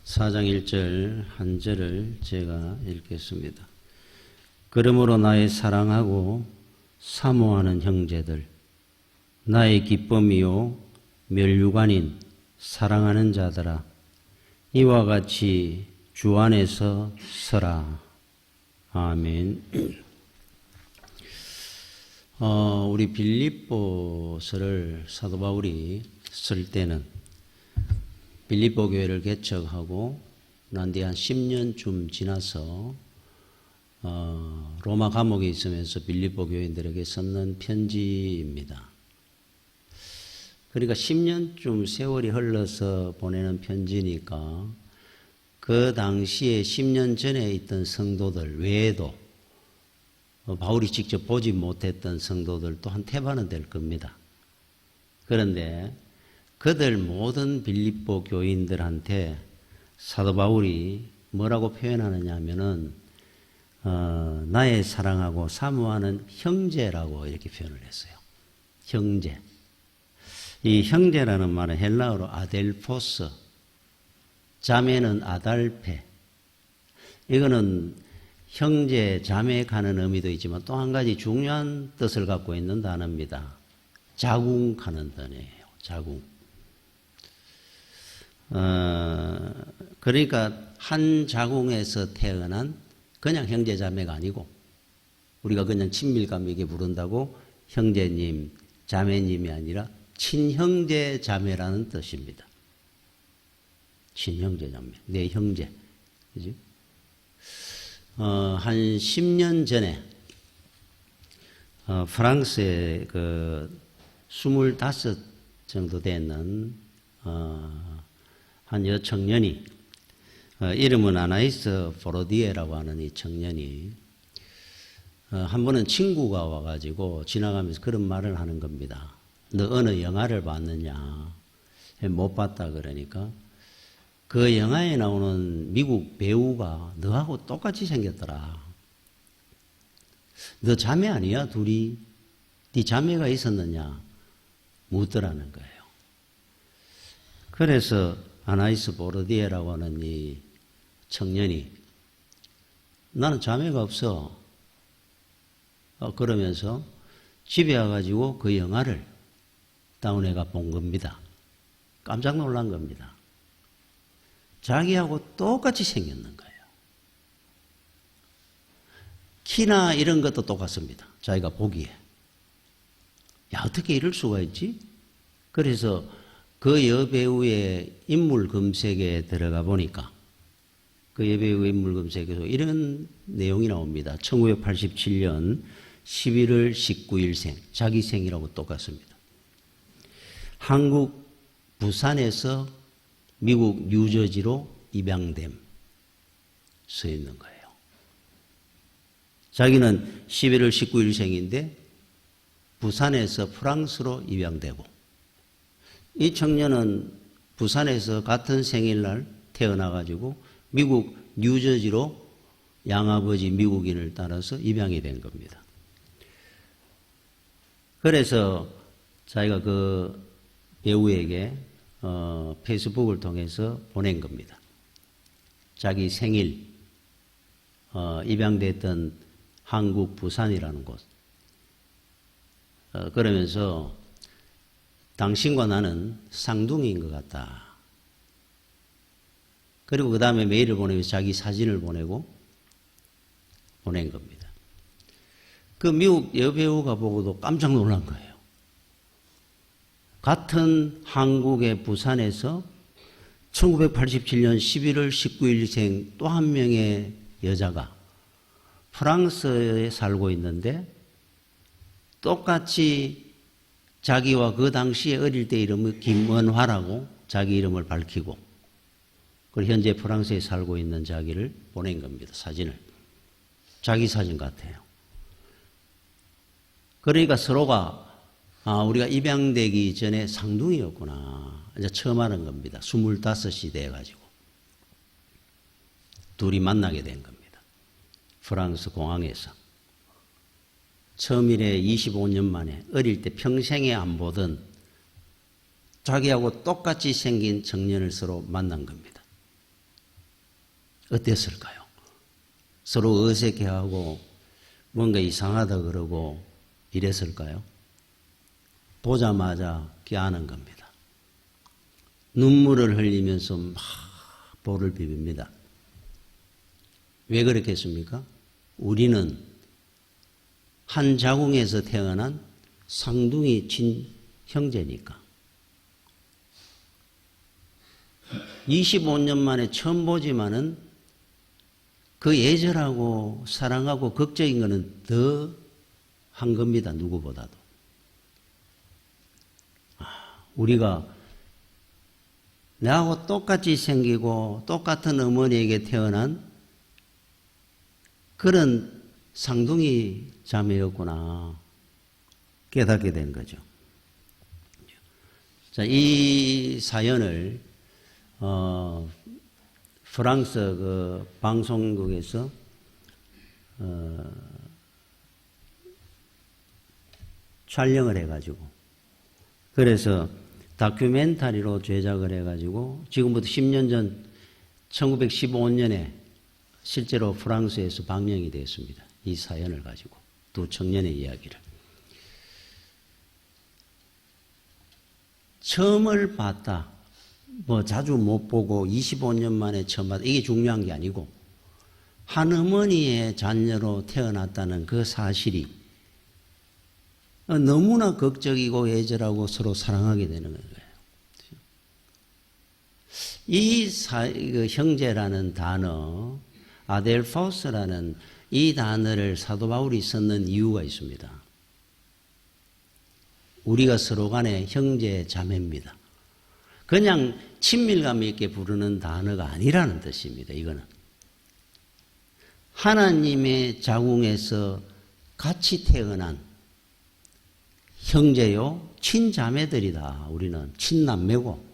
4장 1절 한 절을 제가 읽겠습니다. 그러므로 나의 사랑하고 사모하는 형제들, 나의 기쁨이요 멸류관인 사랑하는 자들아, 이와 같이 주 안에서 서라. 아멘. 우리 빌립보서를 사도 바울이 쓸 때는 빌립보 교회를 개척하고 난 뒤 한 10년쯤 지나서 로마 감옥에 있으면서 빌립보 교인들에게 썼는 편지입니다. 그러니까 10년쯤 세월이 흘러서 보내는 편지니까 그 당시에 10년 전에 있던 성도들 외에도 바울이 직접 보지 못했던 성도들도 한 태반은 될 겁니다. 그런데 그들 모든 빌립보 교인들한테 사도 바울이 뭐라고 표현하느냐 하면은 나의 사랑하고 사모하는 형제라고 이렇게 표현을 했어요. 형제. 이 형제라는 말은 헬라어로 아델포스, 자매는 아달페. 이거는 형제, 자매 가는 의미도 있지만 또 한 가지 중요한 뜻을 갖고 있는 단어입니다. 자궁하는 단어예요. 자궁. 그러니까 한 자궁에서 태어난 그냥 형제 자매가 아니고 우리가 그냥 친밀감 있게 부른다고 형제님, 자매님이 아니라 친형제 자매라는 뜻입니다. 친형제 자매, 내 형제, 그지? 한 10년 전에 프랑스의 그 25 정도 되는 한 여청년이 이름은 아나이스 포로디에라고 하는 이 청년이 한 번은 친구가 와가지고 지나가면서 그런 말을 하는 겁니다. 너 어느 영화를 봤느냐? 못 봤다 그러니까 그 영화에 나오는 미국 배우가 너하고 똑같이 생겼더라. 너 자매 아니야? 둘이? 네 자매가 있었느냐? 묻더라는 거예요. 그래서 아나이스 보르디에라고 하는 이 청년이 나는 자매가 없어. 그러면서 집에 와가지고 그 영화를 다운해가 본 겁니다. 깜짝 놀란 겁니다. 자기하고 똑같이 생겼는 거예요. 키나 이런 것도 똑같습니다. 자기가 보기에. 야, 어떻게 이럴 수가 있지? 그래서 그 여배우의 인물 검색에 들어가 보니까 그 여배우의 인물 검색에서 이런 내용이 나옵니다. 1987년 11월 19일생, 자기 생이라고 똑같습니다. 한국 부산에서 미국 뉴저지로 입양됨 써 있는 거예요. 자기는 11월 19일생인데 부산에서 프랑스로 입양되고 이 청년은 부산에서 같은 생일날 태어나가지고 미국 뉴저지로 양아버지 미국인을 따라서 입양이 된 겁니다. 그래서 자기가 그 배우에게 페이스북을 통해서 보낸 겁니다. 자기 생일 입양됐던 한국 부산이라는 곳. 그러면서 당신과 나는 쌍둥이인 것 같다. 그리고 그 다음에 메일을 보내면서 자기 사진을 보내고 보낸 겁니다. 그 미국 여배우가 보고도 깜짝 놀란 거예요. 같은 한국의 부산에서 1987년 11월 19일생 또 한 명의 여자가 프랑스에 살고 있는데 똑같이 자기와 그 당시에 어릴 때 이름을 김은화라고 자기 이름을 밝히고 그리고 현재 프랑스에 살고 있는 자기를 보낸 겁니다. 사진을. 자기 사진 같아요. 그러니까 서로가 우리가 입양되기 전에 쌍둥이였구나. 이제 처음 하는 겁니다. 25이 돼가지고. 둘이 만나게 된 겁니다. 프랑스 공항에서. 처음 일에 25년 만에 어릴 때 평생에 안 보던 자기하고 똑같이 생긴 청년을 서로 만난 겁니다. 어땠을까요? 서로 어색해하고 뭔가 이상하다 그러고 이랬을까요? 보자마자 껴안은 겁니다. 눈물을 흘리면서 막 볼을 비빕니다. 왜 그렇겠습니까? 우리는 한 자궁에서 태어난 쌍둥이 친형제니까. 25년 만에 처음 보지만은 그 애절하고 사랑하고 극적인 것은 더 한 겁니다. 누구보다도. 우리가 나하고 똑같이 생기고 똑같은 어머니에게 태어난 그런 쌍둥이 자매였구나 깨닫게 된 거죠. 자, 이 사연을 프랑스 그 방송국에서 촬영을 해가지고 그래서 다큐멘터리로 제작을 해가지고 지금부터 10년 전 1915년에 실제로 프랑스에서 방영이 되었습니다. 이 사연을 가지고 두 청년의 이야기를. 처음을 봤다. 뭐 자주 못 보고 25년 만에 처음 봤다. 이게 중요한 게 아니고 한 어머니의 자녀로 태어났다는 그 사실이 너무나 극적이고 애절하고 서로 사랑하게 되는 거예요. 이 형제라는 단어, 아델포스라는 이 단어를 사도 바울이 썼는 이유가 있습니다. 우리가 서로 간에 형제 자매입니다. 그냥 친밀감 있게 부르는 단어가 아니라는 뜻입니다. 이거는 하나님의 자궁에서 같이 태어난 형제요 친자매들이다. 우리는 친남매고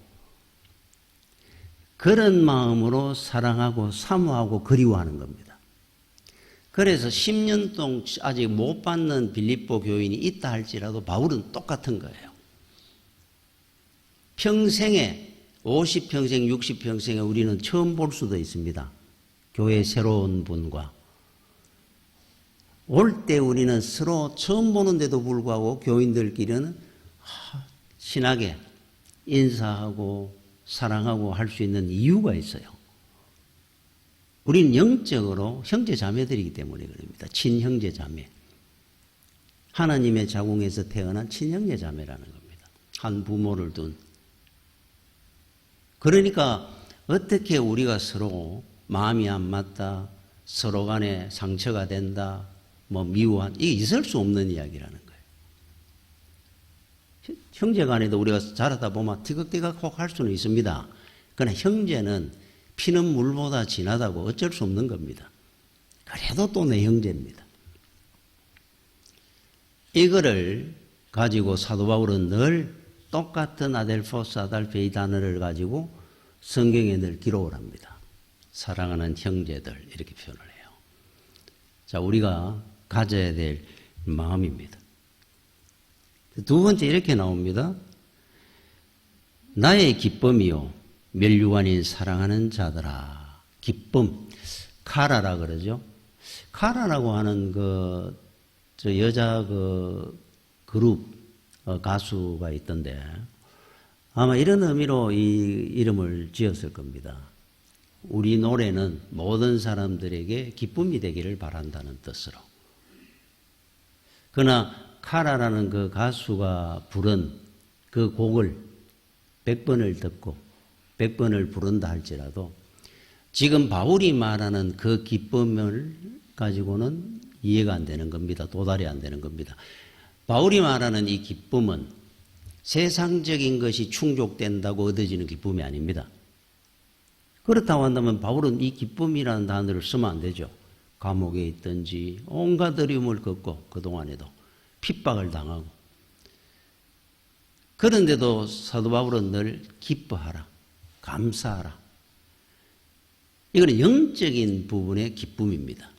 그런 마음으로 사랑하고 사모하고 그리워하는 겁니다. 그래서 10년 동안 아직 못 받는 빌립보 교인이 있다 할지라도 바울은 똑같은 거예요. 평생에 50평생 60평생에 우리는 처음 볼 수도 있습니다. 교회 새로운 분과 올 때 우리는 서로 처음 보는데도 불구하고 교인들끼리는 친하게 인사하고 사랑하고 할 수 있는 이유가 있어요. 우리는 영적으로 형제 자매들이기 때문에 그럽니다. 친형제 자매. 하나님의 자궁에서 태어난 친형제 자매라는 겁니다. 한 부모를 둔. 그러니까 어떻게 우리가 서로 마음이 안 맞다, 서로 간에 상처가 된다, 뭐 미워한, 이게 있을 수 없는 이야기라는 거예요. 형제 간에도 우리가 자라다 보면 티격태격 혹 할 수는 있습니다. 그러나 형제는 피는 물보다 진하다고 어쩔 수 없는 겁니다. 그래도 또 내 형제입니다. 이거를 가지고 사도 바울은 늘 똑같은 아델포스 아달페 이 단어를 가지고 성경에 늘 기록을 합니다. 사랑하는 형제들 이렇게 표현을 해요. 자, 우리가 가져야 될 마음입니다. 두 번째 이렇게 나옵니다. 나의 기쁨이요 멸류관인 사랑하는 자들아. 기쁨. 카라라 그러죠. 카라라고 하는 저 여자 그룹 가수가 있던데 아마 이런 의미로 이 이름을 지었을 겁니다. 우리 노래는 모든 사람들에게 기쁨이 되기를 바란다는 뜻으로. 그러나 카라라는 그 가수가 부른 그 곡을 100번을 듣고 100번을 부른다 할지라도 지금 바울이 말하는 그 기쁨을 가지고는 이해가 안 되는 겁니다. 도달이 안 되는 겁니다. 바울이 말하는 이 기쁨은 세상적인 것이 충족된다고 얻어지는 기쁨이 아닙니다. 그렇다고 한다면 바울은 이 기쁨이라는 단어를 쓰면 안 되죠. 감옥에 있든지 온갖 어려움을 겪고 그동안에도 핍박을 당하고 그런데도 사도 바울은 늘 기뻐하라, 감사하라. 이거는 영적인 부분의 기쁨입니다.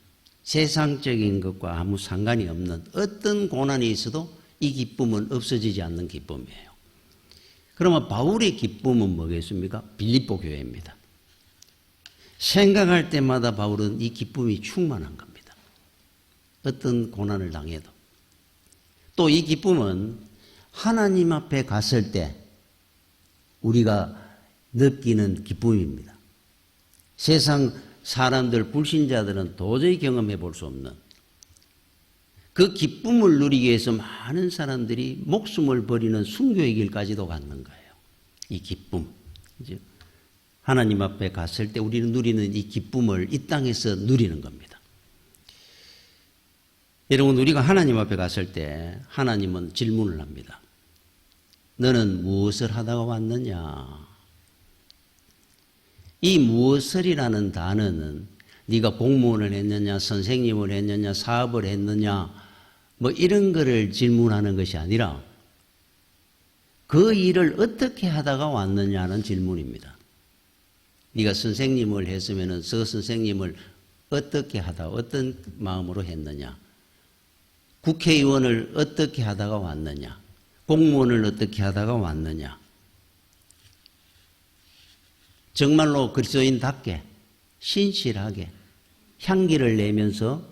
세상적인 것과 아무 상관이 없는 어떤 고난이 있어도 이 기쁨은 없어지지 않는 기쁨이에요. 그러면 바울의 기쁨은 뭐겠습니까? 빌립보 교회입니다. 생각할 때마다 바울은 이 기쁨이 충만한 겁니다. 어떤 고난을 당해도. 또 이 기쁨은 하나님 앞에 갔을 때 우리가 느끼는 기쁨입니다. 세상 사람들, 불신자들은 도저히 경험해 볼 수 없는 그 기쁨을 누리기 위해서 많은 사람들이 목숨을 버리는 순교의 길까지도 갖는 거예요. 이 기쁨. 이제 하나님 앞에 갔을 때 우리는 누리는 이 기쁨을 이 땅에서 누리는 겁니다. 여러분, 우리가 하나님 앞에 갔을 때 하나님은 질문을 합니다. 너는 무엇을 하다가 왔느냐? 이 무엇을이라는 단어는 네가 공무원을 했느냐, 선생님을 했느냐, 사업을 했느냐, 뭐 이런 거를 질문하는 것이 아니라 그 일을 어떻게 하다가 왔느냐는 질문입니다. 네가 선생님을 했으면은 그 선생님을 어떻게 하다, 어떤 마음으로 했느냐, 국회의원을 어떻게 하다가 왔느냐, 공무원을 어떻게 하다가 왔느냐. 정말로 그리스도인답게 신실하게 향기를 내면서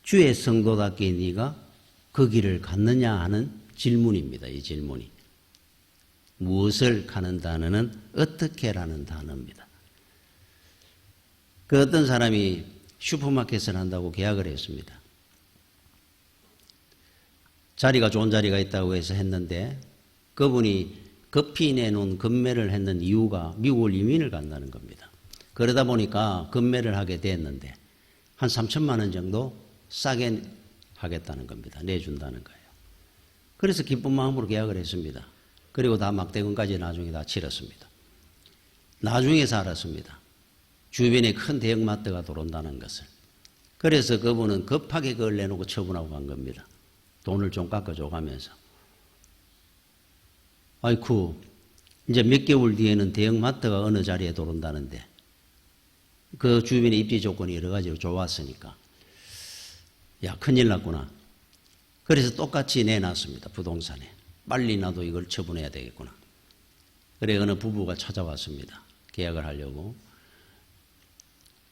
주의 성도답게 네가 그 길을 갔느냐 하는 질문입니다. 이 질문이. 무엇을 가는 단어는 어떻게라는 단어입니다. 그 어떤 사람이 슈퍼마켓을 한다고 계약을 했습니다. 자리가 좋은 자리가 있다고 해서 했는데 그분이 급히 내놓은 급매를 했는 이유가 미국을 이민을 간다는 겁니다. 그러다 보니까 급매를 하게 됐는데 한 3천만 원 정도 싸게 하겠다는 겁니다. 내준다는 거예요. 그래서 기쁜 마음으로 계약을 했습니다. 그리고 다 막대금까지 나중에 다 치렀습니다. 나중에서 알았습니다. 주변에 큰 대형마트가 들어온다는 것을. 그래서 그분은 급하게 그걸 내놓고 처분하고 간 겁니다. 돈을 좀 깎아줘 가면서. 아이쿠, 이제 몇 개월 뒤에는 대형마트가 어느 자리에 들어온다는데 그 주변의 입지 조건이 여러 가지로 좋았으니까 야, 큰일 났구나. 그래서 똑같이 내놨습니다. 부동산에. 빨리 나도 이걸 처분해야 되겠구나. 그래 어느 부부가 찾아왔습니다. 계약을 하려고.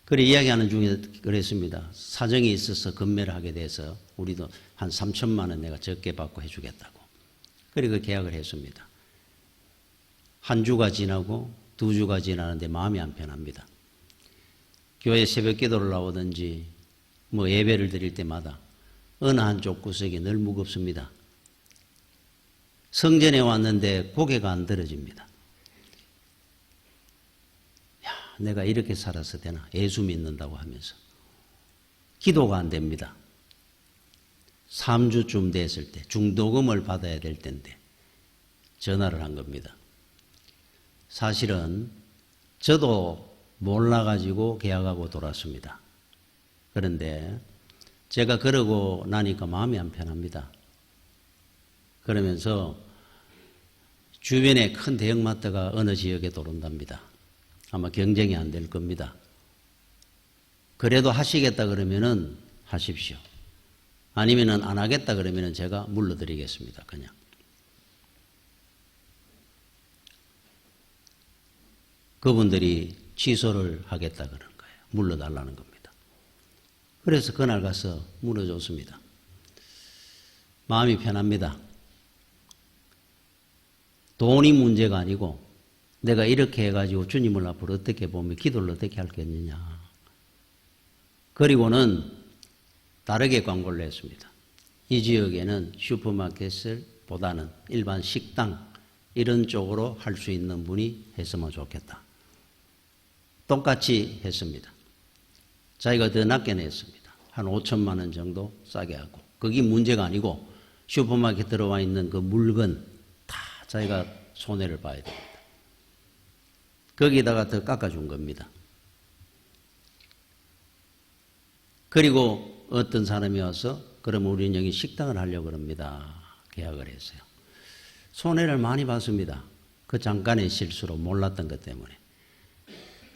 그래 이야기하는 중에 그랬습니다. 사정이 있어서 급매를 하게 돼서 우리도 한 3천만 원 내가 적게 받고 해주겠다고. 그래 그 계약을 했습니다. 한 주가 지나고 두 주가 지나는데 마음이 안 편합니다. 교회 새벽 기도를 나오든지 뭐 예배를 드릴 때마다 어느 한쪽 구석이 늘 무겁습니다. 성전에 왔는데 고개가 안 들어집니다. 야, 내가 이렇게 살아서 되나? 예수 믿는다고 하면서. 기도가 안 됩니다. 3주쯤 됐을 때 중도금을 받아야 될 때인데 전화를 한 겁니다. 사실은 저도 몰라가지고 계약하고 돌았습니다. 그런데 제가 그러고 나니까 마음이 안 편합니다. 그러면서 주변에 큰 대형마트가 어느 지역에 들어온답니다. 아마 경쟁이 안 될 겁니다. 그래도 하시겠다 그러면은 하십시오. 아니면은 안 하겠다 그러면은 제가 물러드리겠습니다. 그냥. 그분들이 취소를 하겠다 그러는 거예요. 물러달라는 겁니다. 그래서 그날 가서 물어줬습니다. 마음이 편합니다. 돈이 문제가 아니고 내가 이렇게 해가지고 주님을 앞으로 어떻게 보면 기도를 어떻게 할겠느냐. 그리고는 다르게 광고를 했습니다. 이 지역에는 슈퍼마켓을 보다는 일반 식당 이런 쪽으로 할 수 있는 분이 했으면 좋겠다. 똑같이 했습니다. 자기가 더 낮게 냈습니다. 한 5천만 원 정도 싸게 하고. 그게 문제가 아니고 슈퍼마켓 들어와 있는 그 물건 다 자기가 손해를 봐야 됩니다. 거기다가 더 깎아준 겁니다. 그리고 어떤 사람이 와서 그럼 우리는 여기 식당을 하려고 합니다. 계약을 했어요. 손해를 많이 봤습니다. 그 잠깐의 실수로 몰랐던 것 때문에.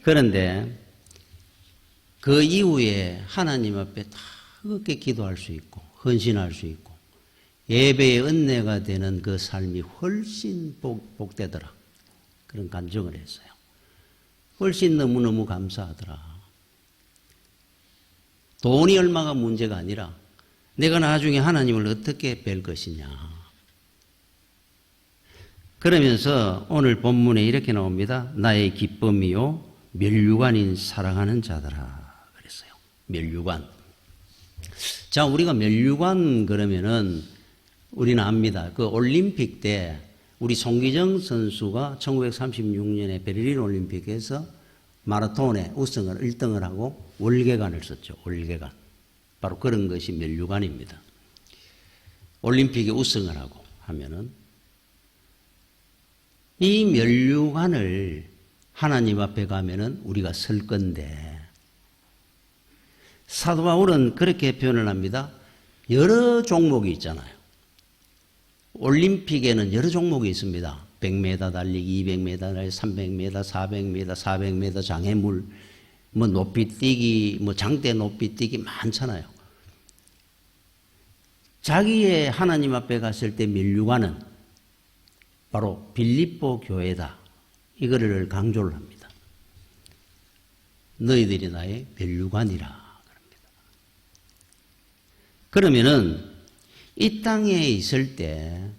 그런데 그 이후에 하나님 앞에 다 그렇게 기도할 수 있고 헌신할 수 있고 예배의 은혜가 되는 그 삶이 훨씬 복되더라. 그런 간증을 했어요. 훨씬 너무너무 감사하더라. 돈이 얼마가 문제가 아니라 내가 나중에 하나님을 어떻게 뵐 것이냐. 그러면서 오늘 본문에 이렇게 나옵니다. 나의 기쁨이요 면류관인 사랑하는 자들아. 그랬어요. 면류관. 자, 우리가 면류관 그러면은 우리는 압니다. 그 올림픽 때 우리 송기정 선수가 1936년에 베를린 올림픽에서 마라톤에 우승을 1등을 하고 월계관을 썼죠. 월계관. 바로 그런 것이 면류관입니다. 올림픽에 우승을 하고 하면은 이 면류관을 하나님 앞에 가면은 우리가 설 건데 사도 바울은 그렇게 표현을 합니다. 여러 종목이 있잖아요. 올림픽에는 여러 종목이 있습니다. 100m 달리기, 200m 달리기, 300m, 400m, 400m 장애물, 뭐 높이뛰기, 뭐 장대 높이뛰기 많잖아요. 자기의 하나님 앞에 갔을 때 면류관은 바로 빌립보 교회다. 이거를 강조를 합니다. 너희들이 나의 면류관이라. 그러면은 이 땅에 있을 때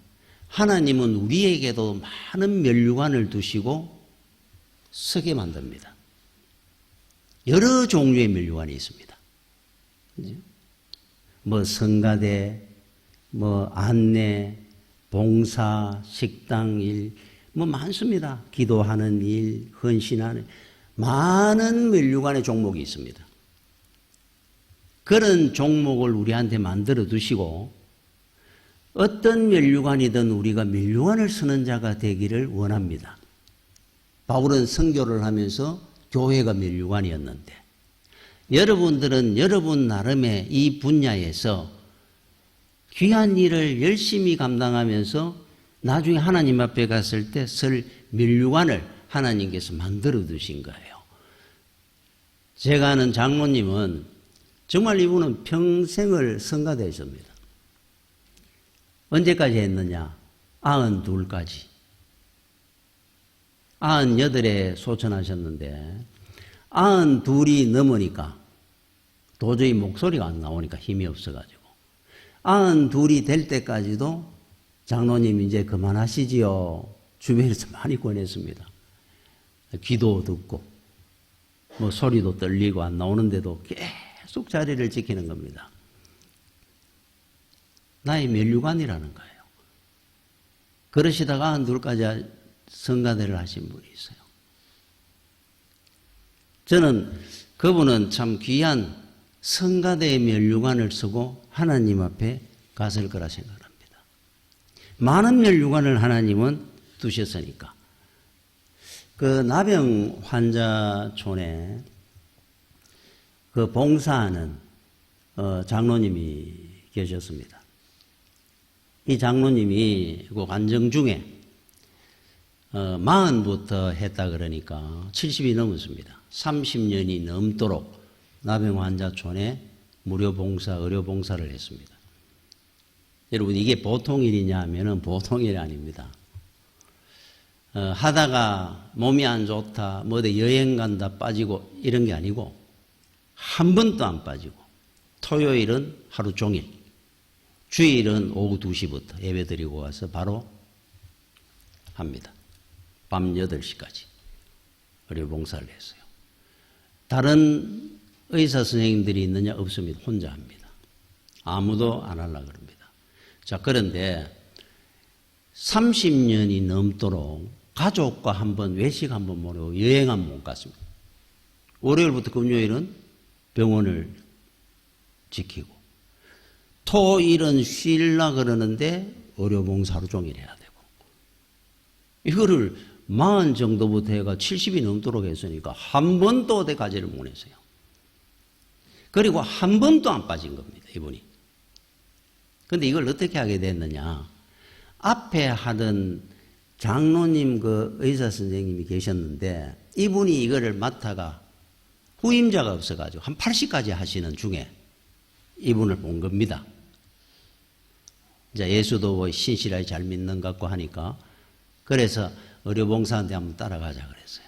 하나님은 우리에게도 많은 면류관을 두시고 서게 만듭니다. 여러 종류의 면류관이 있습니다. 뭐 성가대, 뭐 안내, 봉사, 식당 일, 뭐 많습니다. 기도하는 일, 헌신하는 많은 면류관의 종목이 있습니다. 그런 종목을 우리한테 만들어 두시고 어떤 면류관이든 우리가 면류관을 쓰는 자가 되기를 원합니다. 바울은 선교를 하면서 교회가 면류관이었는데 여러분들은 여러분 나름의 이 분야에서 귀한 일을 열심히 감당하면서 나중에 하나님 앞에 갔을 때 설 면류관을 하나님께서 만들어 두신 거예요. 제가 아는 장로님은 정말 이분은 평생을 성가대셨습니다. 언제까지 했느냐? 92까지. 98에 소천하셨는데 92이 넘으니까 도저히 목소리가 안 나오니까 힘이 없어가지고 92이 될 때까지도 장로님 이제 그만하시지요. 주변에서 많이 권했습니다. 기도 듣고 뭐 소리도 떨리고 안 나오는데도 계속 자리를 지키는 겁니다. 나의 면류관이라는 거예요. 그러시다가 92까지 성가대를 하신 분이 있어요. 저는 그분은 참 귀한 성가대의 면류관을 쓰고 하나님 앞에 갔을 거라 생각합니다. 많은 면류관을 하나님은 두셨으니까. 그 나병 환자촌에 그 봉사하는 장로님이 계셨습니다. 이 장로님이 그 관정 중에 40부터 했다 그러니까 70이 넘었습니다. 30년이 넘도록 나병 환자촌에 무료 봉사, 의료 봉사를 했습니다. 여러분 이게 보통 일이냐 하면은 보통 일이 아닙니다. 하다가 몸이 안 좋다, 뭐 어디 여행 간다 빠지고 이런 게 아니고 한 번도 안 빠지고 토요일은 하루 종일, 주일은 오후 2시부터 예배 드리고 와서 바로 합니다. 밤 8시까지 의료 봉사를 했어요. 다른 의사 선생님들이 있느냐? 없습니다. 혼자 합니다. 아무도 안 하려고 그럽니다. 자, 그런데 30년이 넘도록 가족과 한번 외식 한번 모르고 여행 한번 못 갔습니다. 월요일부터 금요일은 병원을 지키고 토일은 쉬려고 그러는데 의료봉사 하루 종일 해야 되고 이거를 40 정도부터 해가 70이 넘도록 했으니까 한 번도 어디 가지를 못했어요. 그리고 한 번도 안 빠진 겁니다. 이분이. 그런데 이걸 어떻게 하게 됐느냐. 앞에 하던 장로님 그 의사 선생님이 계셨는데 이분이 이거를 맡아가 후임자가 없어가지고 한 80까지 하시는 중에 이분을 본 겁니다. 이제 예수도 뭐 신실하게 잘 믿는 것 같고 하니까 그래서 의료봉사한테 한번 따라가자 그랬어요.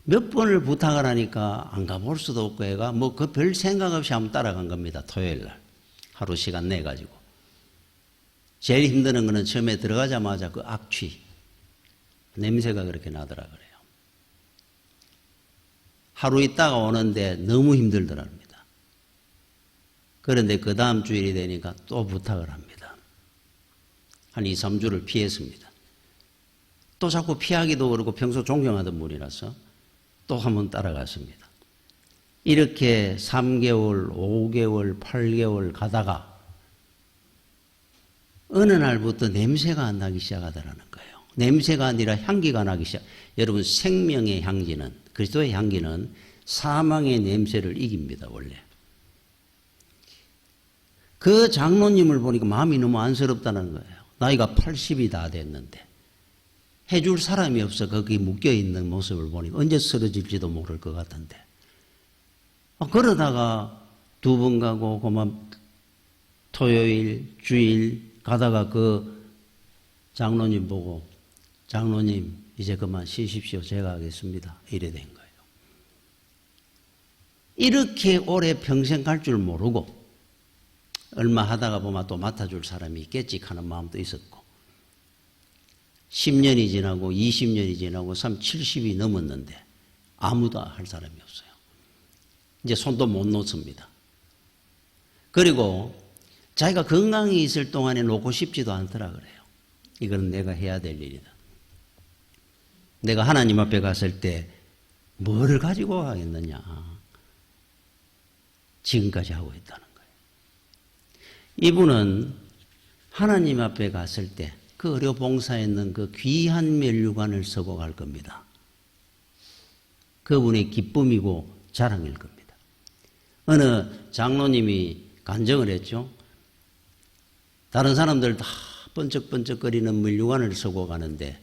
몇 번을 부탁을 하니까 안 가볼 수도 없고 애가 뭐 그 별 생각 없이 한번 따라간 겁니다. 토요일 날. 하루 시간 내가지고. 제일 힘드는 거는 처음에 들어가자마자 그 악취. 냄새가 그렇게 나더라 그래요. 하루 있다가 오는데 너무 힘들더랍니다. 그런데 그 다음 주일이 되니까 또 부탁을 합니다. 한 2, 3주를 피했습니다. 또 자꾸 피하기도 그렇고 평소 존경하던 분이라서 또 한 번 따라갔습니다. 이렇게 3개월, 5개월, 8개월 가다가 어느 날부터 냄새가 안 나기 시작하더라는 거예요. 냄새가 아니라 향기가 나기 시작. 여러분 생명의 향기는 그리스도의 향기는 사망의 냄새를 이깁니다. 원래. 그 장로님을 보니까 마음이 너무 안쓰럽다는 거예요. 나이가 80이 다 됐는데 해줄 사람이 없어 거기 묶여있는 모습을 보니까 언제 쓰러질지도 모를 것 같은데 그러다가 2번 가고 그만 토요일, 주일 가다가 그 장로님 보고 장로님 이제 그만 쉬십시오. 제가 하겠습니다. 이래 된 거예요. 이렇게 오래 평생 갈 줄 모르고 얼마 하다가 보면 또 맡아줄 사람이 있겠지 하는 마음도 있었고 10년이 지나고 20년이 지나고 70이 넘었는데 아무도 할 사람이 없어요. 이제 손도 못 놓습니다. 그리고 자기가 건강히 있을 동안에 놓고 싶지도 않더라 그래요. 이거는 내가 해야 될 일이다. 내가 하나님 앞에 갔을 때 뭐를 가지고 가겠느냐. 지금까지 하고 있다는 거예요. 이분은 하나님 앞에 갔을 때 그 의료 봉사에 있는 그 귀한 면류관을 쓰고 갈 겁니다. 그분의 기쁨이고 자랑일 겁니다. 어느 장로님이 간증을 했죠. 다른 사람들 다 번쩍번쩍거리는 면류관을 쓰고 가는데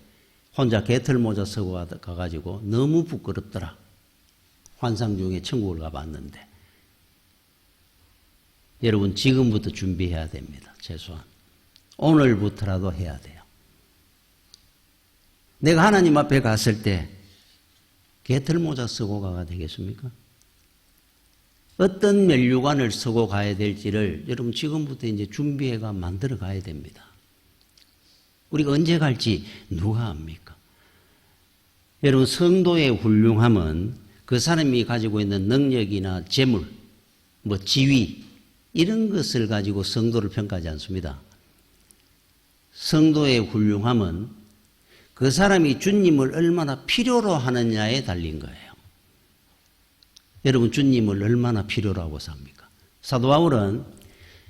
혼자 개털모자 쓰고 가가지고 너무 부끄럽더라. 환상 중에 천국을 가봤는데. 여러분 지금부터 준비해야 됩니다. 최소한. 오늘부터라도 해야 돼요. 내가 하나님 앞에 갔을 때 개털모자 쓰고 가야 되겠습니까? 어떤 면류관을 쓰고 가야 될지를 여러분 지금부터 이제 준비해가 만들어 가야 됩니다. 우리가 언제 갈지 누가 압니까? 여러분 성도의 훌륭함은 그 사람이 가지고 있는 능력이나 재물, 뭐 지위 이런 것을 가지고 성도를 평가하지 않습니다. 성도의 훌륭함은 그 사람이 주님을 얼마나 필요로 하느냐에 달린 거예요. 여러분 주님을 얼마나 필요로 하고 삽니까? 사도 바울은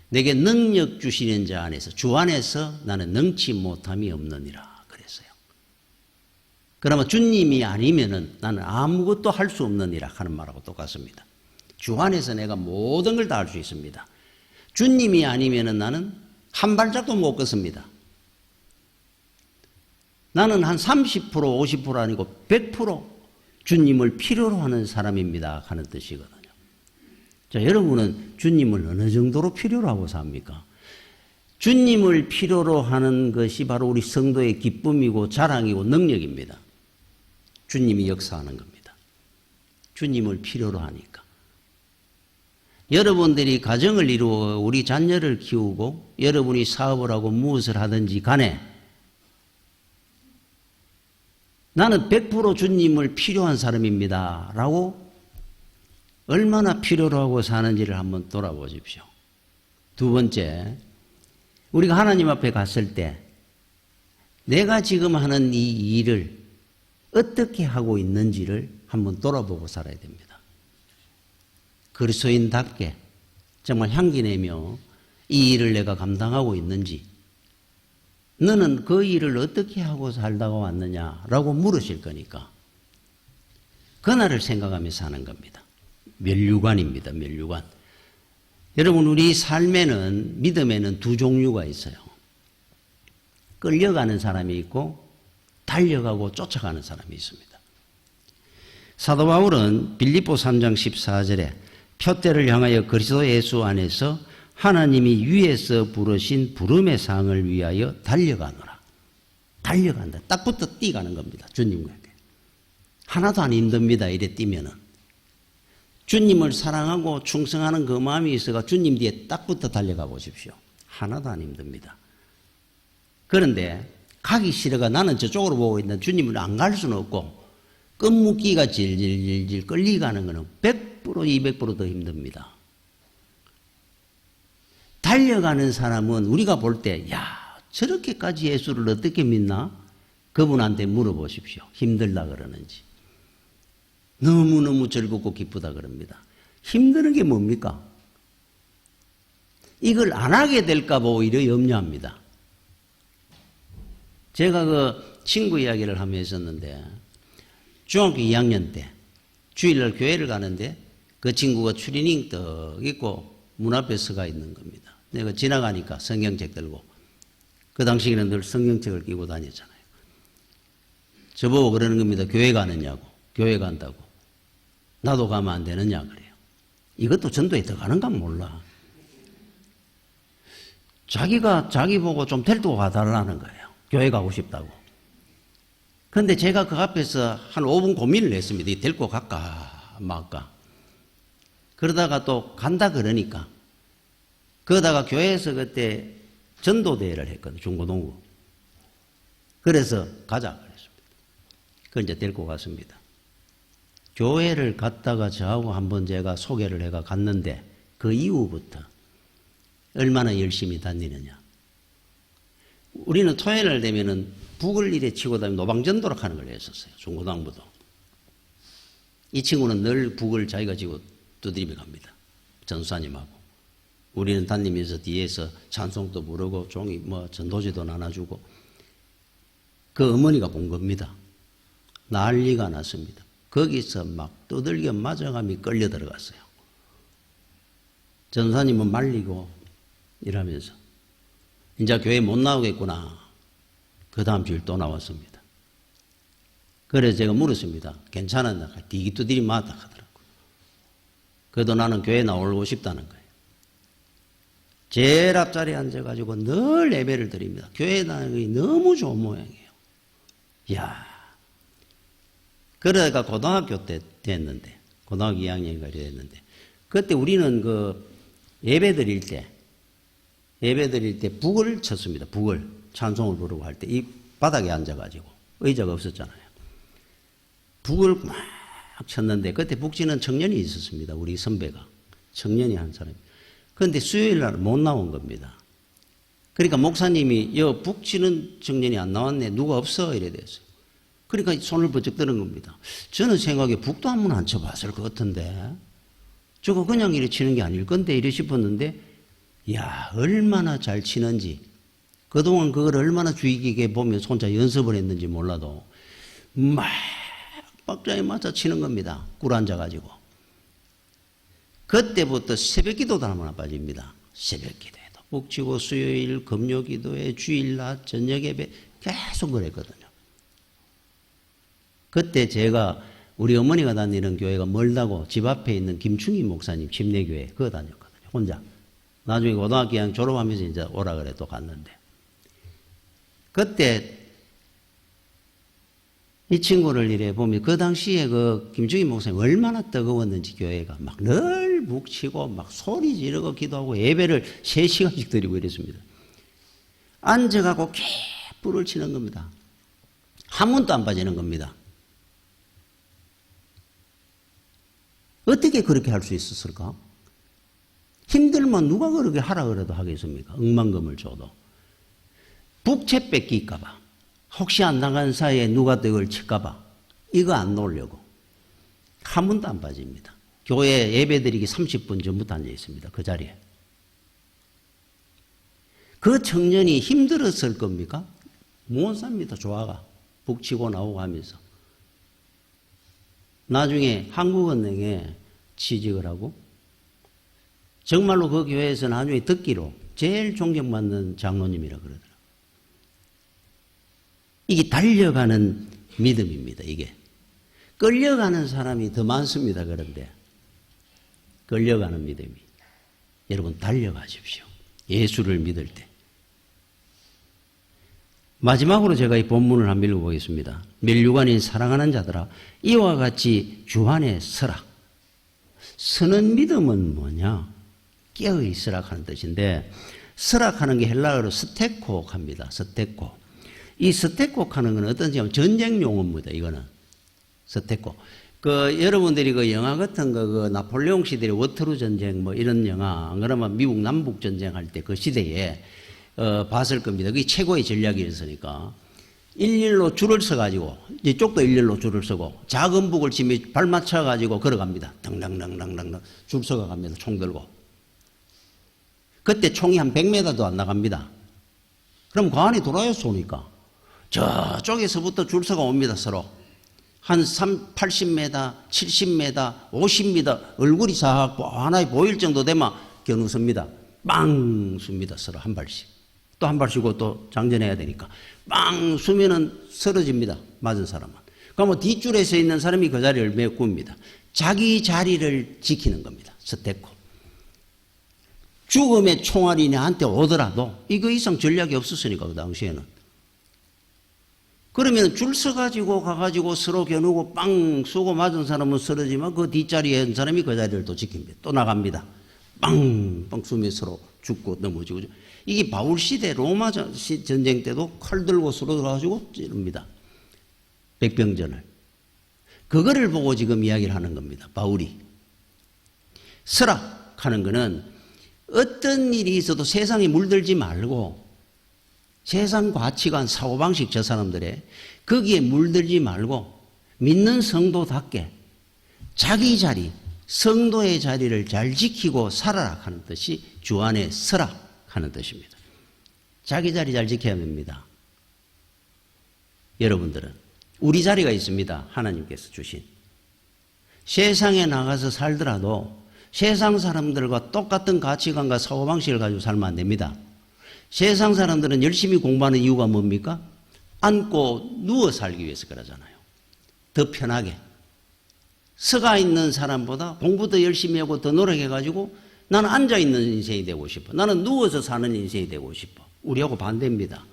내게 능력 주시는 자 안에서 주 안에서 나는 능치 못함이 없느니라 그랬어요. 그러면 주님이 아니면은 나는 아무것도 할 수 없느니라 하는 말하고 똑같습니다. 주 안에서 내가 모든 걸 다 할 수 있습니다. 주님이 아니면은 나는 한 발짝도 못 걷습니다. 나는 한 30%, 50% 아니고 100% 주님을 필요로 하는 사람입니다 하는 뜻이거든요. 자, 여러분은 주님을 어느 정도로 필요로 하고 삽니까? 주님을 필요로 하는 것이 바로 우리 성도의 기쁨이고 자랑이고 능력입니다. 주님이 역사하는 겁니다. 주님을 필요로 하니까. 여러분들이 가정을 이루어 우리 자녀를 키우고 여러분이 사업을 하고 무엇을 하든지 간에 나는 100% 주님을 필요한 사람입니다 라고 얼마나 필요로 하고 사는지를 한번 돌아보십시오. 두 번째, 우리가 하나님 앞에 갔을 때 내가 지금 하는 이 일을 어떻게 하고 있는지를 한번 돌아보고 살아야 됩니다. 그리스도인답게 정말 향기내며 이 일을 내가 감당하고 있는지 너는 그 일을 어떻게 하고 살다가 왔느냐라고 물으실 거니까 그날을 생각하며 사는 겁니다. 면류관입니다. 면류관. 여러분 우리 삶에는 믿음에는 두 종류가 있어요. 끌려가는 사람이 있고 달려가고 쫓아가는 사람이 있습니다. 사도 바울은 빌립보 3장 14절에 표대를 향하여 그리스도 예수 안에서 하나님이 위에서 부르신 부름의 상을 위하여 달려가노라. 달려간다. 딱 붙어 뛰어가는 겁니다. 주님과 함께. 하나도 안 힘듭니다. 이래 뛰면은. 주님을 사랑하고 충성하는 그 마음이 있어가 주님 뒤에 딱 붙어 달려가 보십시오. 하나도 안 힘듭니다. 그런데 가기 싫어가 나는 저쪽으로 보고 있는 주님을 안 갈 수는 없고 끈묶기가 질질질질 끌리가는 것은 100% 200%더 힘듭니다. 달려가는 사람은 우리가 볼 때 저렇게까지 예수를 어떻게 믿나? 그분한테 물어보십시오. 힘들다 그러는지. 너무너무 즐겁고 기쁘다 그럽니다. 힘드는 게 뭡니까? 이걸 안 하게 될까 봐 오히려 염려합니다. 제가 그 친구 이야기를 하며 했었는데 중학교 2학년 때 주일날 교회를 가는데 그 친구가 추리닝 떡 입고 문 앞에 서가 있는 겁니다. 내가 지나가니까 성경책 들고 그 당시에는 늘 성경책을 끼고 다녔잖아요. 저보고 그러는 겁니다. 교회 가느냐고. 교회 간다고. 나도 가면 안 되느냐 그래요. 이것도 전도에 들어가는가 몰라. 자기가 자기 보고 좀 데리고 가달라는 거예요. 교회 가고 싶다고. 그런데 제가 그 앞에서 한 5분 고민을 했습니다. 이 데리고 갈까 말까. 그러다가 또 간다 그러니까. 그러다가 교회에서 그때 전도대회를 했거든요. 중고등부. 그래서 가자 그랬습니다. 그걸 이제 데리고 갔습니다. 교회를 갔다가 저하고 한번 제가 소개를 해가 갔는데 그 이후부터 얼마나 열심히 다니느냐. 우리는 토요일 되면은 북을 이래 치고 다니면 노방전도록 하는 걸 했었어요. 중고등부도. 이 친구는 늘 북을 자기가 지고 두드리며 갑니다. 전수사님하고. 우리는 다니면서 뒤에서 찬송도 부르고 종이 전도지도 나눠주고 그 어머니가 본 겁니다. 난리가 났습니다. 거기서 막 두들겨 맞아가며 끌려 들어갔어요. 전사님은 말리고 이러면서 이제 교회 못 나오겠구나. 그 다음 주일 또 나왔습니다. 그래서 제가 물었습니다. 괜찮았나? 뒤기 두드리 맞다 하더라고요. 그래도 나는 교회 나오고 싶다는 거예요. 제일 앞자리에 앉아가지고 늘 예배를 드립니다. 교회 다니는 게 너무 좋은 모양이에요. 이야. 그러다가 고등학교 때 됐는데, 고등학교 2학년인가 됐는데, 그때 우리는 그 예배 드릴 때 북을 쳤습니다. 북을. 찬송을 부르고 할 때, 이 바닥에 앉아가지고, 의자가 없었잖아요. 북을 막 쳤는데, 그때 북치는 청년이 있었습니다. 우리 선배가. 청년이 한 사람이. 그런데 수요일 날 못 나온 겁니다. 그러니까 목사님이 북치는 청년이 안 나왔네. 누가 없어? 이래 됐어요. 그러니까 손을 번쩍 드는 겁니다. 저는 생각에 북도 한 번 안 쳐봤을 것 같은데 저거 그냥 이래 치는 게 아닐 건데 이래 싶었는데 야 얼마나 잘 치는지 그동안 그걸 얼마나 주의 깊게 보면서 혼자 연습을 했는지 몰라도 막 박자에 맞춰 치는 겁니다. 꿀 앉아가지고. 그때부터 새벽기도도 하나 빠집니다. 새벽기도에도 북치고 수요일 금요기도에 주일낮 저녁예배 계속 그랬거든요. 그때 제가 우리 어머니가 다니는 교회가 멀다고 집 앞에 있는 김충희 목사님 침례교회 그거 다녔거든요. 혼자. 나중에 고등학교 2학년 졸업하면서 이제 오라 그래 또 갔는데. 그때 이 친구를 이래 보면 그 당시에 그 김충희 목사님 얼마나 뜨거웠는지 교회가 막 늘 묵치고 막 소리 지르고 기도하고 예배를 3시간씩 드리고 이랬습니다. 앉아가고 개뿔을 치는 겁니다. 한 번도 안 빠지는 겁니다. 어떻게 그렇게 할 수 있었을까? 힘들면 누가 그렇게 하라 그래도 하겠습니까? 억만금을 줘도. 북채 뺏길까봐. 혹시 안 나간 사이에 누가 또 이걸 칠까봐. 이거 안 놓으려고. 한 번도 안 빠집니다. 교회 예배 드리기 30분 전부터 앉아 있습니다. 그 자리에. 그 청년이 힘들었을 겁니까? 못 삽니다. 조화가. 북치고 나오고 하면서. 나중에 한국은행에 취직을 하고 정말로 그 교회에서 나중에 듣기로 제일 존경받는 장로님이라 그러더라고요. 이게 달려가는 믿음입니다. 이게. 끌려가는 사람이 더 많습니다. 그런데 끌려가는 믿음이. 여러분 달려가십시오. 예수를 믿을 때. 마지막으로 제가 이 본문을 한번 읽어보겠습니다. 면류관인 사랑하는 자들아 이와 같이 주 안에 서라. 서는 믿음은 뭐냐? 깨어있으라 하는 뜻인데 서락하는 게 헬라어로 스테코합니다. 스테코. 이 스테코하는 건 어떤지 하면 전쟁 용어입니다. 이거는 스테코. 여러분들이 영화 같은 거 나폴레옹 시대의 워터루 전쟁 뭐 이런 영화 안 그러면 미국 남북 전쟁할 때 그 시대에 봤을 겁니다. 그게 최고의 전략이었으니까 일렬로 줄을 서가지고 이쪽도 일렬로 줄을 서고 작은 북을 치며 발 맞춰가지고 걸어갑니다. 당당당당당 줄 서가 갑니다. 총 들고. 그때 총이 한 100m도 안 나갑니다. 그럼 그 안에 돌아요 쏘니까 저쪽에서부터 줄 서가 옵니다. 서로 한 80m, 70m, 50m 얼굴이 싹 하나에 보일 정도 되면 겨누섭니다. 빵 쏩니다. 서로 한 발씩. 또 한 발 쏘고 또 장전해야 되니까 빵 쏘면은 쓰러집니다. 맞은 사람은. 그러면 뒷줄에 서 있는 사람이 그 자리를 메꿉니다. 자기 자리를 지키는 겁니다. 스테코. 죽음의 총알이 나한테 오더라도 이거 이상 전략이 없었으니까 그 당시에는. 그러면 줄 서가지고 가가지고 서로 겨누고 빵 쏘고 맞은 사람은 쓰러지만 그 뒷자리에 있는 사람이 그 자리를 또 지킵니다. 또 나갑니다. 빵 쏘면 서로 죽고 넘어지고. 이게 바울 시대 로마 전쟁 때도 칼 들고 서로 들어가지고 찌릅니다. 백병전을. 그거를 보고 지금 이야기를 하는 겁니다. 바울이. 서락하는 거는 어떤 일이 있어도 세상에 물들지 말고 세상 가치관, 사고방식 저 사람들의 거기에 물들지 말고 믿는 성도답게 자기 자리, 성도의 자리를 잘 지키고 살아라 하는 뜻이 주 안에 서라 하는 뜻입니다. 자기 자리 잘 지켜야 됩니다. 여러분들은 우리 자리가 있습니다. 하나님께서 주신. 세상에 나가서 살더라도 세상 사람들과 똑같은 가치관과 사고방식을 가지고 살면 안 됩니다. 세상 사람들은 열심히 공부하는 이유가 뭡니까? 앉고 누워 살기 위해서 그러잖아요. 더 편하게. 서가 있는 사람보다 공부 더 열심히 하고 더 노력해가지고 나는 앉아있는 인생이 되고 싶어. 나는 누워서 사는 인생이 되고 싶어. 우리하고 반대입니다.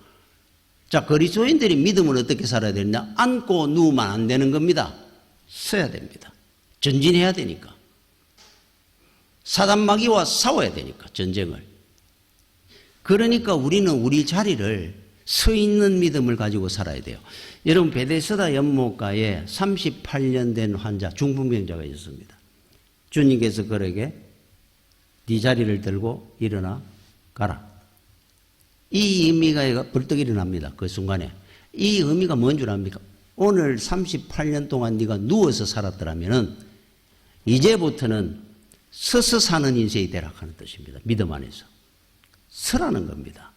자, 그리스도인들이 믿음을 어떻게 살아야 되느냐? 앉고 누우면 안 되는 겁니다. 서야 됩니다. 전진해야 되니까. 사단마귀와 싸워야 되니까, 전쟁을. 그러니까 우리는 우리 자리를 서 있는 믿음을 가지고 살아야 돼요. 여러분, 베데스다 연못가에 38년 된 환자, 중풍병자가 있었습니다. 주님께서 그에게 네 자리를 들고 일어나 가라. 이 의미가 벌떡 일어납니다. 그 순간에. 이 의미가 뭔 줄 압니까? 오늘 38년 동안 네가 누워서 살았더라면은 이제부터는 서서 사는 인생이 되라 하는 뜻입니다. 믿음 안에서. 서라는 겁니다.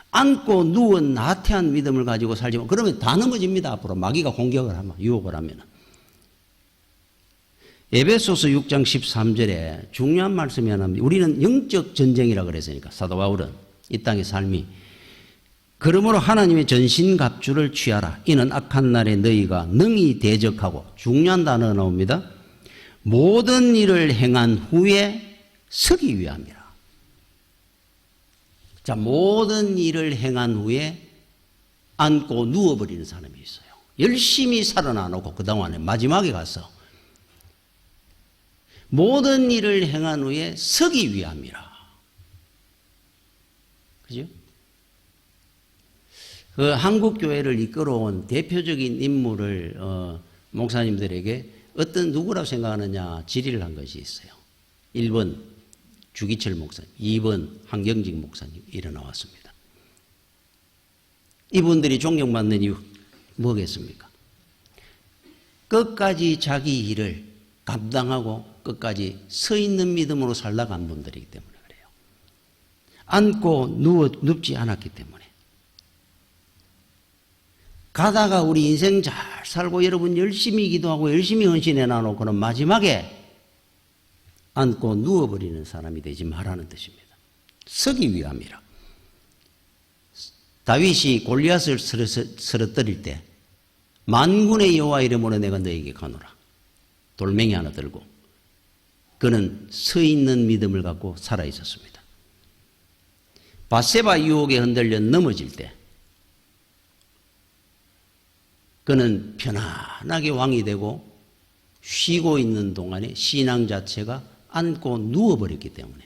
앉고 누워 나태한 믿음을 가지고 살지만 그러면 다 넘어집니다. 앞으로 마귀가 공격을 하면, 유혹을 하면. 에베소서 6장 13절에 중요한 말씀이 하나 합니다. 우리는 영적 전쟁이라 그랬으니까 사도 바울은 이 땅의 삶이. 그러므로 하나님의 전신갑주를 취하라. 이는 악한 날에 너희가 능히 대적하고, 중요한 단어가 나옵니다. 모든 일을 행한 후에 서기 위함이라. 자, 모든 일을 행한 후에 앉고 누워버리는 사람이 있어요. 열심히 살아나놓고 그동안에 마지막에 가서 모든 일을 행한 후에 서기 위함이라. 그죠? 그 한국 교회를 이끌어온 대표적인 인물을 목사님들에게 어떤 누구라고 생각하느냐 질의를 한 것이 있어요. 1번 주기철 목사님, 2번 한경직 목사님 일어나왔습니다. 이분들이 존경받는 이유 뭐겠습니까? 끝까지 자기 일을 감당하고 끝까지 서 있는 믿음으로 살다 간 분들이기 때문에 그래요. 앉고 눕지 않았기 때문에. 가다가 우리 인생 잘 살고 여러분 열심히 기도하고 열심히 헌신해 놔놓고는 마지막에 앉고 누워버리는 사람이 되지 말라는 뜻입니다. 서기 위함이라. 다윗이 골리앗을 쓰러뜨릴 때 만군의 여호와 이름으로 내가 너에게 가노라. 돌멩이 하나 들고 그는 서 있는 믿음을 갖고 살아 있었습니다. 바세바 유혹에 흔들려 넘어질 때 그는 편안하게 왕이 되고 쉬고 있는 동안에 신앙 자체가 앉고 누워버렸기 때문에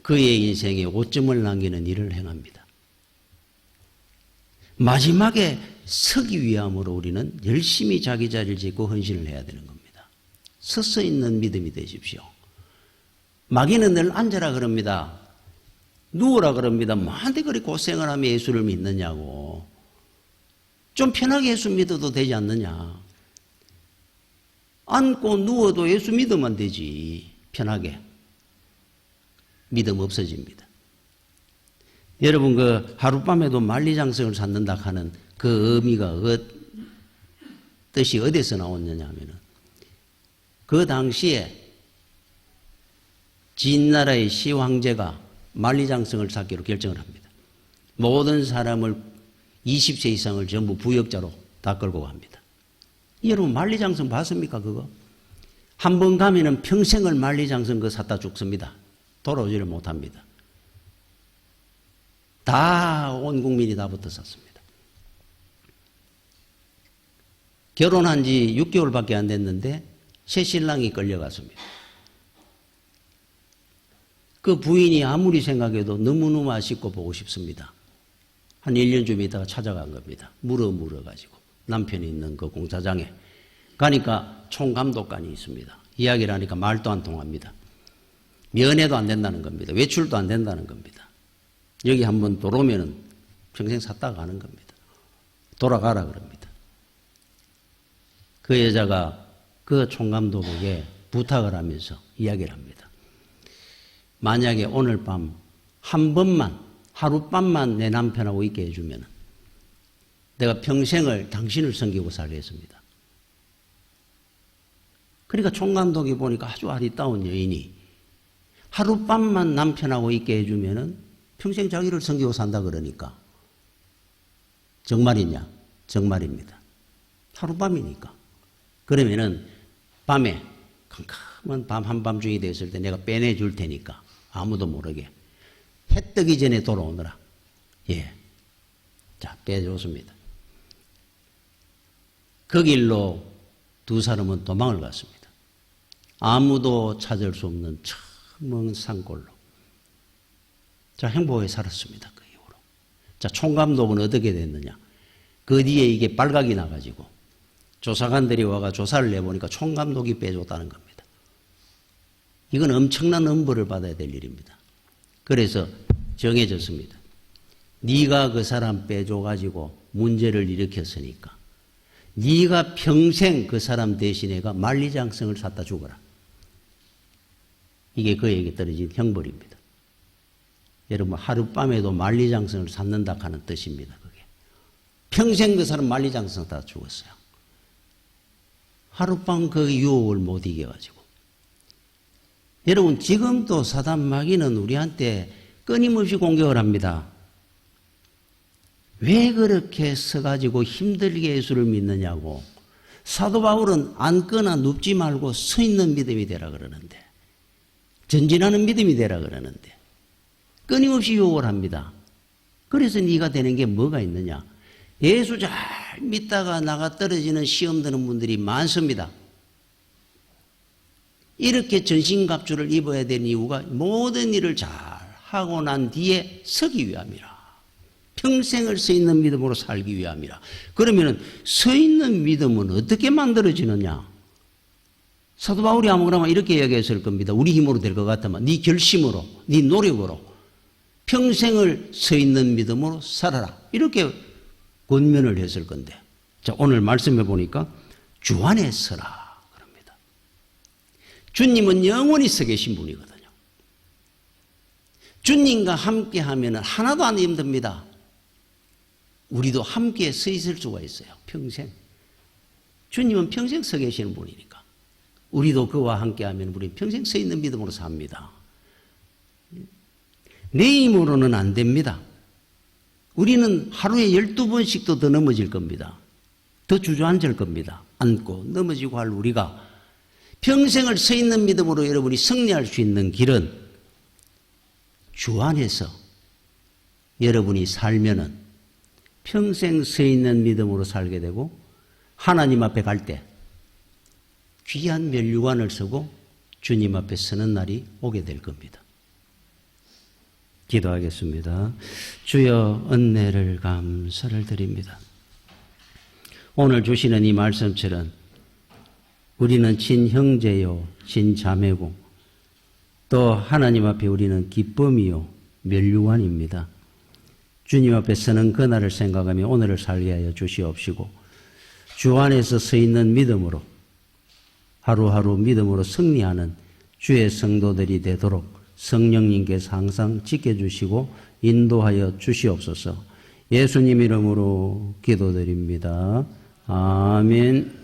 그의 인생에 오점을 남기는 일을 행합니다. 마지막에 서기 위함으로 우리는 열심히 자기 자리를 짓고 헌신을 해야 되는 겁니다. 서서 있는 믿음이 되십시오. 마귀는 늘 앉아라 그럽니다. 누워라 그럽니다. 뭐한테 그리 고생을 하며 예수를 믿느냐고. 좀 편하게 예수 믿어도 되지 않느냐. 앉고 누워도 예수 믿으면 되지. 편하게. 믿음 없어집니다. 여러분 그 하룻밤에도 만리장성을 찾는다 하는 그 의미가 뜻이 어디서 나왔느냐 하면은 그 당시에 진나라의 시황제가 만리장성을 찾기로 결정을 합니다. 모든 사람을 20세 이상을 전부 부역자로 다 끌고 갑니다. 여러분 만리장성 봤습니까 그거? 한 번 가면은 평생을 만리장성 그거 샀다 죽습니다. 돌아오지를 못합니다. 다 온 국민이 다 붙어 샀습니다. 결혼한 지 6개월밖에 안 됐는데 새 신랑이 끌려갔습니다. 그 부인이 아무리 생각해도 너무너무 아쉽고 보고 싶습니다. 한 1년쯤 있다가 찾아간 겁니다. 물어가지고 남편이 있는 그 공사장에 가니까 총감독관이 있습니다. 이야기를 하니까 말도 안 통합니다. 면회도 안 된다는 겁니다. 외출도 안 된다는 겁니다. 여기 한번 들어오면은 평생 샀다가 가는 겁니다. 돌아가라 그럽니다. 그 여자가 그 총감독에게 부탁을 하면서 이야기를 합니다. 만약에 오늘 밤 한 번만 하룻밤만 내 남편하고 있게 해주면 내가 평생을 당신을 섬기고 살겠습니다. 그러니까 총감독이 보니까 아주 아리따운 여인이 하룻밤만 남편하고 있게 해주면 평생 자기를 섬기고 산다 그러니까 정말이냐? 정말입니다. 하룻밤이니까. 그러면은 밤에 캄캄한 밤 한밤중이 됐을 때 내가 빼내줄 테니까 아무도 모르게 해 뜨기 전에 돌아오느라. 예. 자, 빼줬습니다. 그 길로 두 사람은 도망을 갔습니다. 아무도 찾을 수 없는 먼 산골로. 자, 행복하게 살았습니다. 그 이후로. 자, 총감독은 어떻게 됐느냐. 그 뒤에 이게 발각이 나가지고 조사관들이 와가 조사를 내보니까 총감독이 빼줬다는 겁니다. 이건 엄청난 엄벌을 받아야 될 일입니다. 그래서 정해졌습니다. 네가 그 사람 빼줘가지고 문제를 일으켰으니까 네가 평생 그 사람 대신에가 만리장성을 샀다 죽어라. 이게 그에게 떨어진 형벌입니다. 여러분 하룻밤에도 만리장성을 샀는다 하는 뜻입니다. 그게 평생 그 사람 만리장성 다 죽었어요. 하룻밤 그 유혹을 못 이겨가지고. 여러분 지금도 사단 마귀는 우리한테 끊임없이 공격을 합니다. 왜 그렇게 서가지고 힘들게 예수를 믿느냐고. 사도 바울은 앉거나 눕지 말고 서 있는 믿음이 되라 그러는데, 전진하는 믿음이 되라 그러는데 끊임없이 유혹을 합니다. 그래서 네가 되는 게 뭐가 있느냐. 예수 잘 믿다가 나가 떨어지는 시험 드는 분들이 많습니다. 이렇게 전신갑주를 입어야 되는 이유가 모든 일을 잘 하고 난 뒤에 서기 위함이라. 평생을 서 있는 믿음으로 살기 위함이라. 그러면 서 있는 믿음은 어떻게 만들어지느냐. 사도 바울이 아마 그러면 이렇게 이야기했을 겁니다. 우리 힘으로 될 것 같으면 네 결심으로, 네 노력으로 평생을 서 있는 믿음으로 살아라. 이렇게 권면을 했을 건데, 자 오늘 말씀해 보니까 주 안에 서라 그럽니다. 주님은 영원히 서 계신 분이거든요. 주님과 함께 하면 하나도 안 힘듭니다. 우리도 함께 서 있을 수가 있어요. 평생. 주님은 평생 서 계시는 분이니까 우리도 그와 함께 하면 우리는 평생 서 있는 믿음으로 삽니다. 내 힘으로는 안 됩니다. 우리는 하루에 12번씩도 더 넘어질 겁니다. 더 주저앉을 겁니다. 앉고 넘어지고 할 우리가 평생을 서 있는 믿음으로 여러분이 승리할 수 있는 길은 주 안에서 여러분이 살면은 평생 서 있는 믿음으로 살게 되고 하나님 앞에 갈 때 귀한 면류관을 쓰고 주님 앞에 서는 날이 오게 될 겁니다. 기도하겠습니다. 주여, 은혜를 감사를 드립니다. 오늘 주시는 이 말씀처럼 우리는 친형제요 친자매고 또 하나님 앞에 우리는 기쁨이요 면류관입니다. 주님 앞에 서는 그날을 생각하며 오늘을 살게 하여 주시옵시고 주 안에서 서 있는 믿음으로 하루하루 믿음으로 승리하는 주의 성도들이 되도록 성령님께서 항상 지켜주시고 인도하여 주시옵소서. 예수님 이름으로 기도드립니다. 아멘.